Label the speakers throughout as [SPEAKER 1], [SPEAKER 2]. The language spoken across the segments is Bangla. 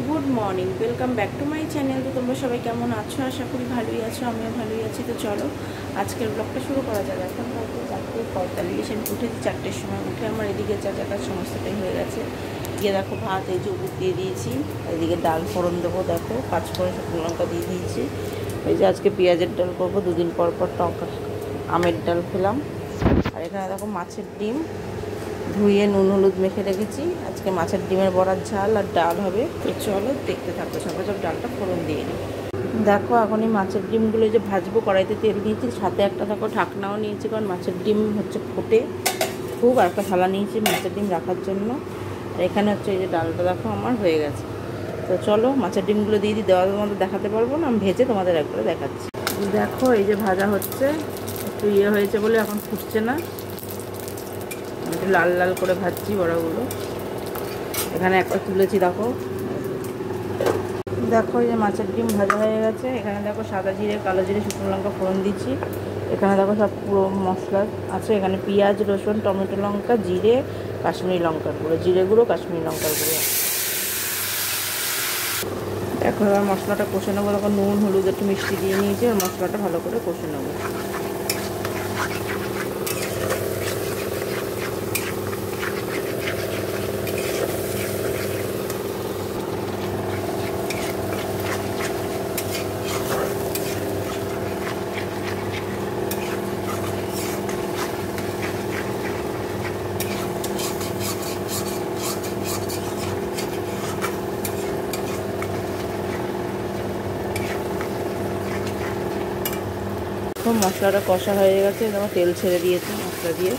[SPEAKER 1] Good morning, welcome back to my channel. তো তোমরা সবাই কেমন আছো? আশা করি ভালোই আছো, আমিও ভালোই আছি। তো চলো আজকের ব্লগটা শুরু করা যাক। এখন হয়তো 4:45 আমি উঠেছি, 4টের সময় উঠে আমার এদিকে যা কাজ সমস্তটাই হয়ে গেছে। গিয়ে দেখো ভাত এই যে উপর দিয়ে দিয়েছি, এদিকে ডাল ফোড়ন দেবো, দেখো কাজ করে শুকনো লঙ্কা দিয়ে দিয়েছি। এই যে আজকে পেঁয়াজের ডাল করবো, দুদিন পর পর টক আমের ডাল খেলাম। আর এখানে দেখো মাছের ডিম ধুয়ে নুন হলুদ মেখে রেখেছি। আজকে মাছের ডিমের বড়ার ঝাল আর ডাল হবে। তো চলো দেখতে থাকো, সব ডালটা ফোড়ন দিয়ে নিই। দেখো এখন এই মাছের ডিমগুলো যে ভাজবো, কড়াইতে তেল নিয়েছি, সাথে একটা দেখো ঢাকনাও নিয়েছি, কারণ মাছের ডিম হচ্ছে ফোটে খুব। আর একটা থালা নিয়েছি মাছের ডিম রাখার জন্য। আর এখানে হচ্ছে এই যে ডালটা দেখো আমার হয়ে গেছে। তো চলো মাছের ডিমগুলো দিয়ে দিই, দেওয়ার মতো দেখাতে পারবো না, আমি ভেজে তোমাদের একবারে দেখাচ্ছি। দেখো এই যে ভাজা হচ্ছে, একটু হয়েছে বলে এখন ফুটছে না, একটু লাল লাল করে ভাজছি বড়াগুলো। এখানে একটা তুলেছি, দেখো দেখো এই যে মাছের ডিম ভাজা হয়ে গেছে। এখানে দেখো সাদা জিরে, কালো জিরে, শুকনো লঙ্কা ফোড়ন দিচ্ছি। এখানে দেখো সব পুরো মশলা আছে, এখানে পেঁয়াজ, রসুন, টমেটো, লঙ্কা, জিরে, কাশ্মীরি লঙ্কার গুঁড়ো, জিরে গুঁড়ো, কাশ্মীরি লঙ্কার গুঁড়ো। দেখো এবার মশলাটা কষে নেবো। দেখো নুন হলুদ একটু মিষ্টি দিয়ে নিয়েছি, আর মশলাটা ভালো করে কষে নেবো। মশলাটা কষা হয়ে গেছে, যেমন তেল ছেড়ে দিয়েছে। মশলা দিয়ে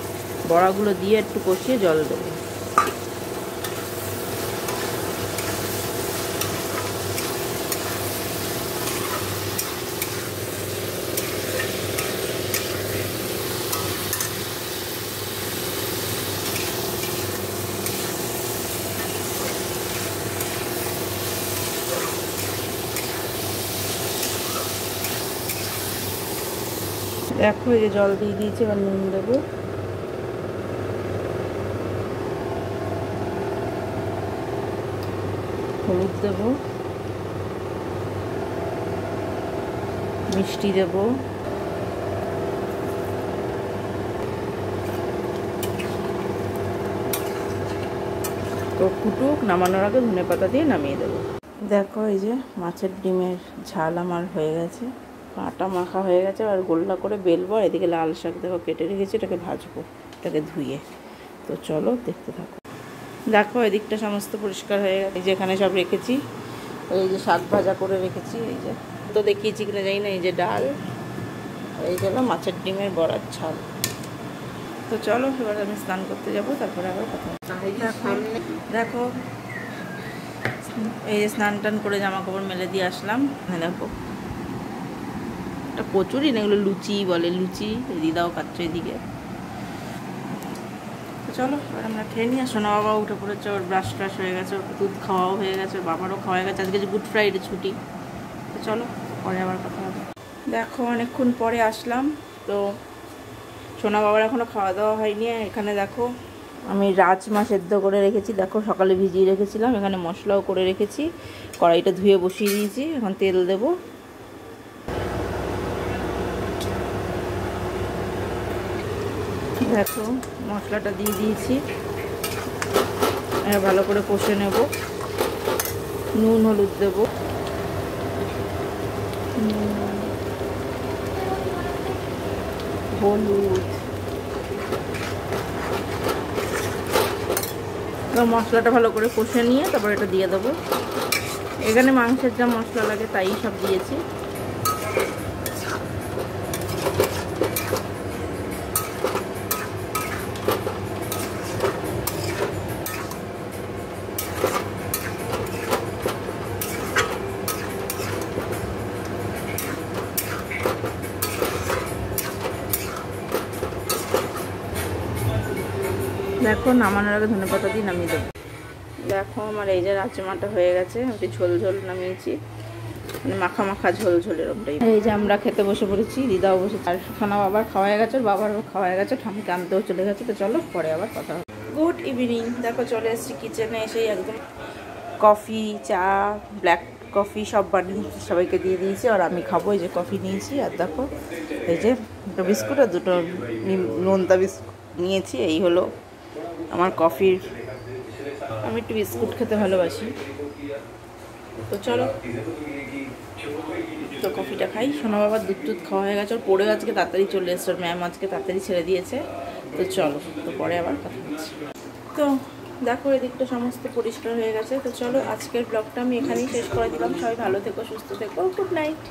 [SPEAKER 1] বড়াগুলো দিয়ে একটু কষিয়ে জল দেবো। দেখো এই যে জল দিয়ে দিয়েছি, এবার নুন দেবো, হলুদ দেবো, মিষ্টি দেবো, তো ফুটুক, নামানোর আগে ধনেপাতা দিয়ে নামিয়ে দেবো। দেখো এই যে মাছের ডিমের ঝাল আমার হয়ে গেছে, আটা মাখা হয়ে গেছে। আর গোল্লা করে বেলবো। আর এদিকে লাল শাক দেখো কেটে রেখেছি, এটাকে ভাজবো, এটাকে ধুয়ে। তো চলো দেখতে থাকো। দেখো এদিকটা সমস্ত পরিষ্কার হয়ে গেছে, এই যে এখানে সব রেখেছি। এই যে শাক ভাজা করে রেখেছি, এই যে তো দেখিয়েছি কিনা জানি না, এই যে ডাল, এই গেল মাছের ডিমের বড়ার ঝাল। তো চলো এবার আমি স্নান করতে যাবো, তারপরে আবার কথা। দেখো এই যে স্নান টান করে জামা কাপড় মেলে দিয়ে আসলাম। হ্যাঁ দেখো একটা কচুরি না, এগুলো লুচি বলে, লুচি দিদাও খাচ্ছে এদিকে। তো চলো এবার আমরা খেয়ে নিয়ে। সোনা বাবা উঠে পড়েছে, ওর ব্রাশ ট্রাশ হয়ে গেছে, ওর দুধ খাওয়াও হয়ে গেছে, ওর বাবারও খাওয়া হয়ে গেছে। আজকে যে গুড ফ্রাইডে ছুটি। তো চলো পরে আবার কথা হবে। দেখো অনেকক্ষণ পরে আসলাম। তো সোনা বাবার এখনও খাওয়া দাওয়া হয়নি। এখানে দেখো আমি রাজমা সেদ্ধ করে রেখেছি, দেখো সকালে ভিজিয়ে রেখেছিলাম। এখানে মশলাও করে রেখেছি, কড়াইটা ধুয়ে বসিয়ে দিয়েছি। এখন তেল দেবো। দেখো মশলাটা দিয়ে দিয়েছি, ভালো করে কষে নেব। নুন হলুদ দেবো, হলুদ, মশলাটা ভালো করে কষে নিয়ে তারপর এটা দিয়ে দেবো। এখানে মাংসের যা মশলা লাগে তাই সব দিয়েছি। দেখো নামানোর আগে ধনেপাতা দিয়ে নামিয়ে দেবো। দেখো আমার এই যে রাজমাটা হয়ে গেছে, একটু ঝোল ঝোল নামিয়েছি, মানে মাখা মাখা ঝোল ঝোল এরকমটাই। এই যে আমরা খেতে বসে পড়েছি, দিদাও বসেছে, আর সোনা বাবার খাওয়া হয়ে গেছে, বাবারও খাওয়া হয়ে গেছে, ঠাম্মিকে আনতেও চলে গেছে। তো চলো পরে আবার কথা হবে। Good evening. দেখো চলে এসেছি কিচেনে, এসেই একদম কফি, চা, ব্ল্যাক কফি সব বানিয়ে সবাইকে দিয়ে দিয়েছি। আর আমি খাবো, এই যে কফি নিয়েছি, আর দেখো এই যে দুটো বিস্কুট আর দুটো নোনতা বিস্কুট নিয়েছি। এই হলো আমার কফির, আমি একটু বিস্কুট খেতে ভালোবাসি। তো চলো, তো কফিটা খাই। সোনা বাবার দুধ খাওয়া হয়ে গেছে, ওর পড়েও আজকে তাড়াতাড়ি চলে এসছে, ওর ম্যাম আজকে তাড়াতাড়ি ছেড়ে দিয়েছে। তো চলো, তো পরে আবার কথা হচ্ছে। তো দেখো এদিকটা সমস্ত পরিষ্কার হয়ে গেছে। তো চলো, আজকের ব্লগটা আমি এখানেই শেষ করে দিলাম। সবাই ভালো থেকো, সুস্থ থেকো, গুড নাইট।